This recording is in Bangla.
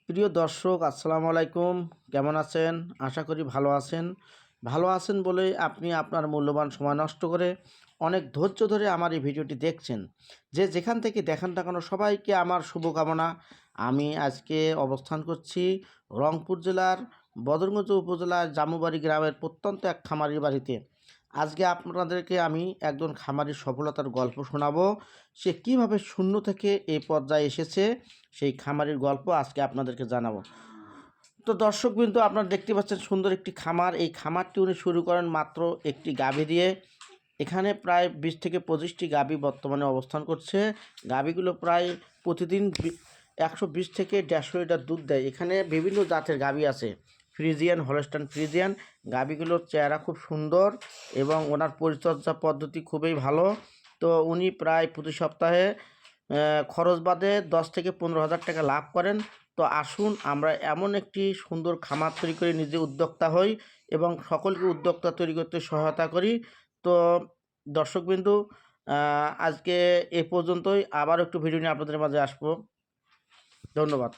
প্রিয় দর্শক আসসালামু আলাইকুম। কেমন আছেন? আশা করি ভালো আছেন। ভালো আছেন বলেই আপনি আপনার মূল্যবান সময় নষ্ট করে অনেক ধৈর্য ধরে আমার এই ভিডিওটি দেখছেন। যে যেখান থেকে দেখেন না কেন সবাইকে আমার শুভকামনা। আমি আজকে অবস্থান করছি রংপুর জেলার বদরগঞ্জ উপজেলার জামুবাড়ি গ্রামের প্রত্যন্ত এক খামারির বাড়িতে। আজকে আপনাদেরকে আমি একজন খামারির সফলতার গল্প শোনাবো। সে কিভাবে শূন্য থেকে এই পর্যায়ে এসেছে সেই খামারির গল্প আজকে আপনাদেরকে জানাবো। তো দর্শকবৃন্দ, আপনারা দেখতে পাচ্ছেন সুন্দর একটি খামার। এই খামারটি উনি শুরু করেন মাত্র একটি গাভী দিয়ে। এখানে প্রায় 20 থেকে 25টি গাভী বর্তমানে অবস্থান করছে। গাভীগুলো প্রায় প্রতিদিন 120 থেকে 150 লিটার দুধ দেয়। এখানে বিভিন্ন জাতের গাভী আছে, ফ্রিজিয়ান, হলস্টাইন ফ্রিজিয়ান। গাভীগুলোর চেহারা খুব সুন্দর এবং ওনার পরিচর্যা পদ্ধতি খুবই ভালো। তো উনি প্রায় প্রতি সপ্তাহে খরচ বাদে 10 থেকে 15,000 টাকা লাভ করেন। তো আসুন আমরা এমন একটি সুন্দর খামার তৈরি করে নিজে উদ্যোক্তা হই এবং সকলকে উদ্যোক্তা তৈরি করতে সহায়তা করি। তো দর্শকবিন্দু, আজকে এ পর্যন্তই। আবার একটু ভিডিও নিয়ে আপনাদের মাঝে আসবো। ধন্যবাদ।